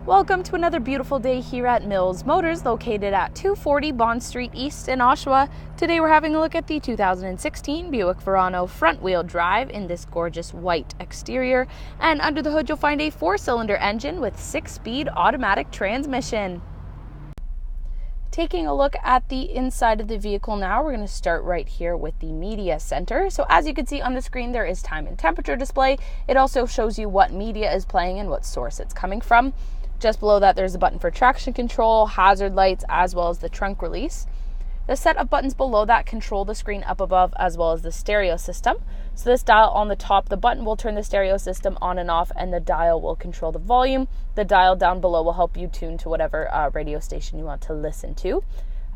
Welcome to another beautiful day here at Mills Motors, located at 240 Bond Street East in Oshawa. Today we're having a look at the 2016 Buick Verano front-wheel drive in this gorgeous white exterior. And under the hood you'll find a 4-cylinder engine with 6-speed automatic transmission. Taking a look at the inside of the vehicle now, we're going to start right here with the media center. So as you can see on the screen, there is time and temperature display. It also shows you what media is playing and what source it's coming from. Just below that, there's a button for traction control, hazard lights, as well as the trunk release. The set of buttons below that control the screen up above, as well as the stereo system. So this dial on the top, the button will turn the stereo system on and off, and the dial will control the volume. The dial down below will help you tune to whatever radio station you want to listen to.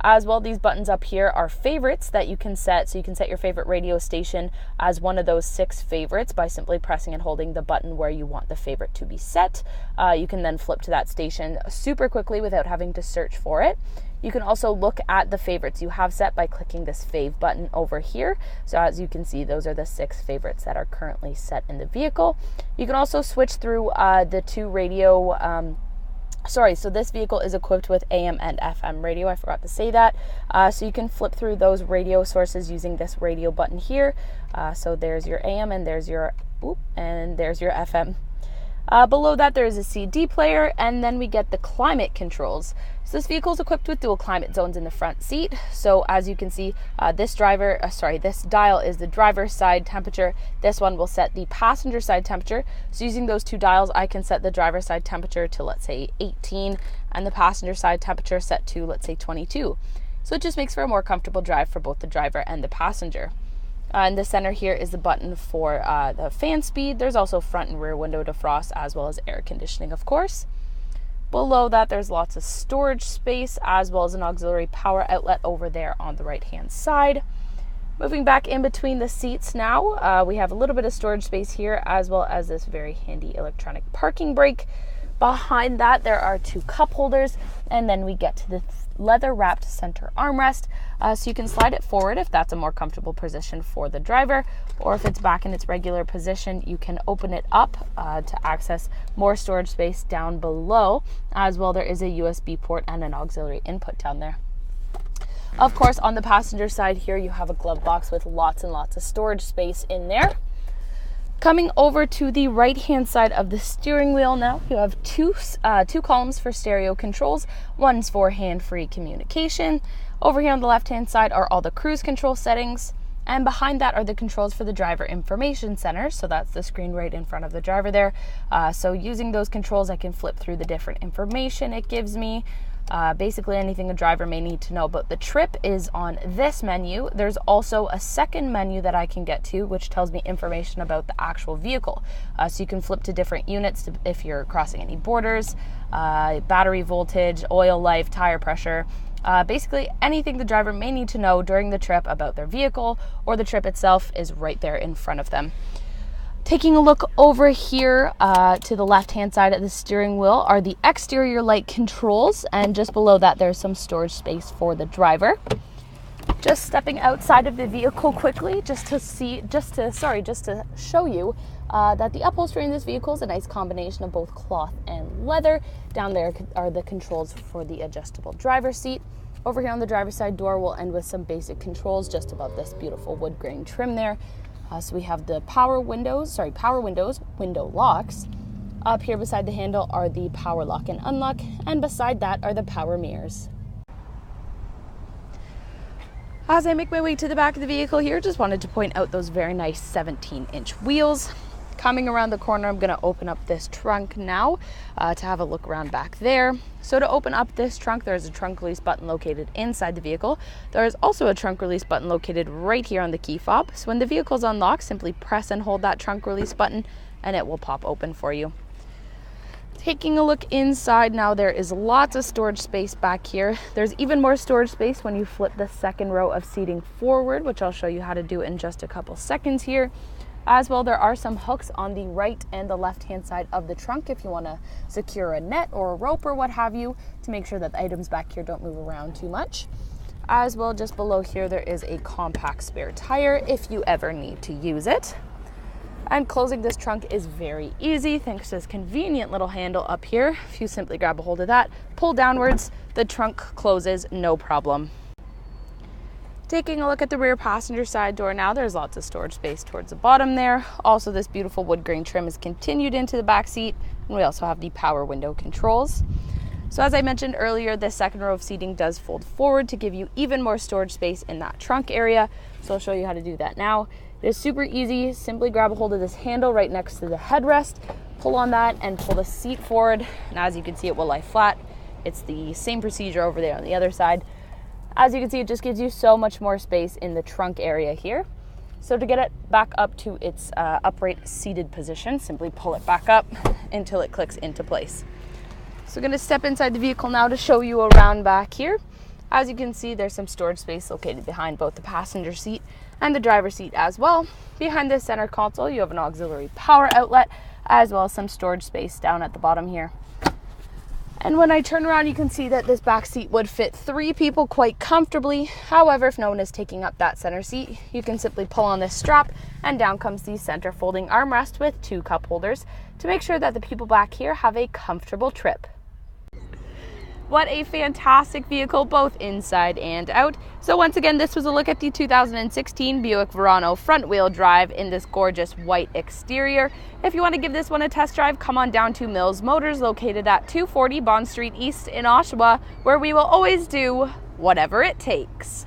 As well, these buttons up here are favorites that you can set. So you can set your favorite radio station as one of those 6 favorites by simply pressing and holding the button where you want the favorite to be set. You can then flip to that station super quickly without having to search for it. You can also look at the favorites you have set by clicking this fave button over here. So as you can see, those are the 6 favorites that are currently set in the vehicle. You can also switch through the 2 radio so this vehicle is equipped with AM and FM radio. I forgot to say that. So you can flip through those radio sources using this radio button here. So there's your AM and there's your FM. Below that, there is a CD player, and then we get the climate controls. So this vehicle is equipped with dual climate zones in the front seat. So as you can see, this dial is the driver's side temperature. This one will set the passenger side temperature. So using those 2 dials, I can set the driver's side temperature to, let's say, 18, and the passenger side temperature set to, let's say, 22. So it just makes for a more comfortable drive for both the driver and the passenger. In the center here is the button for the fan speed. There's also front and rear window defrost, as well as air conditioning, of course. Below that, there's lots of storage space, as well as an auxiliary power outlet over there on the right hand side. Moving back in between the seats now, we have a little bit of storage space here, as well as this very handy electronic parking brake. Behind that, there are 2 cup holders, and then we get to the leather-wrapped center armrest, so you can slide it forward if that's a more comfortable position for the driver, or if it's back in its regular position, you can open it up to access more storage space down below. As well, there is a USB port and an auxiliary input down there. Of course, on the passenger side here, you have a glove box with lots and lots of storage space in there. Coming over to the right-hand side of the steering wheel now, you have two columns for stereo controls. One's for hand-free communication. Over here on the left-hand side are all the cruise control settings. And behind that are the controls for the driver information center. So that's the screen right in front of the driver there. So using those controls, I can flip through the different information it gives me. Basically anything a driver may need to know. But the trip is on this menu. There's also a second menu that I can get to, which tells me information about the actual vehicle. So you can flip to different units if you're crossing any borders, battery voltage, oil life, tire pressure. Basically anything the driver may need to know during the trip about their vehicle or the trip itself is right there in front of them. Taking a look over here to the left-hand side of the steering wheel are the exterior light controls, and just below that there's some storage space for the driver. Just stepping outside of the vehicle quickly, just to show you that the upholstery in this vehicle is a nice combination of both cloth and leather. Down there are the controls for the adjustable driver's seat. Over here on the driver's side door, we'll end with some basic controls just above this beautiful wood grain trim there. So we have the power windows, window locks. Up here beside the handle are the power lock and unlock, and beside that are the power mirrors. As I make my way to the back of the vehicle here, just wanted to point out those very nice 17-inch wheels. Coming around the corner, I'm going to open up this trunk now to have a look around back there. So to open up this trunk, there's a trunk release button located inside the vehicle. There is also a trunk release button located right here on the key fob. So when the vehicle is unlocked, simply press and hold that trunk release button and it will pop open for you. Taking a look inside now, there is lots of storage space back here. There's even more storage space when you flip the second row of seating forward, which I'll show you how to do in just a couple seconds here. As well, there are some hooks on the right and the left-hand side of the trunk if you want to secure a net or a rope or what have you to make sure that the items back here don't move around too much. As well, just below here, there is a compact spare tire if you ever need to use it. And closing this trunk is very easy thanks to this convenient little handle up here. If you simply grab a hold of that, pull downwards, the trunk closes no problem. Taking a look at the rear passenger side door now, there's lots of storage space towards the bottom there. Also, this beautiful wood grain trim is continued into the back seat, and we also have the power window controls. So as I mentioned earlier, this second row of seating does fold forward to give you even more storage space in that trunk area. So I'll show you how to do that now. It is super easy. Simply grab a hold of this handle right next to the headrest, pull on that and pull the seat forward. And as you can see, it will lie flat. It's the same procedure over there on the other side. As you can see, it just gives you so much more space in the trunk area here. So to get it back up to its upright seated position, simply pull it back up until it clicks into place. So I'm going to step inside the vehicle now to show you around back here. As you can see, there's some storage space located behind both the passenger seat and the driver's seat as well. Behind the center console, you have an auxiliary power outlet, as well as some storage space down at the bottom here. And when I turn around, you can see that this back seat would fit 3 people quite comfortably. However, if no one is taking up that center seat, you can simply pull on this strap and down comes the center folding armrest with 2 cup holders to make sure that the people back here have a comfortable trip. What a fantastic vehicle, both inside and out. So once again, this was a look at the 2016 Buick Verano front wheel drive in this gorgeous white exterior. If you want to give this one a test drive, come on down to Mills Motors, located at 240 Bond Street East in Oshawa, where we will always do whatever it takes.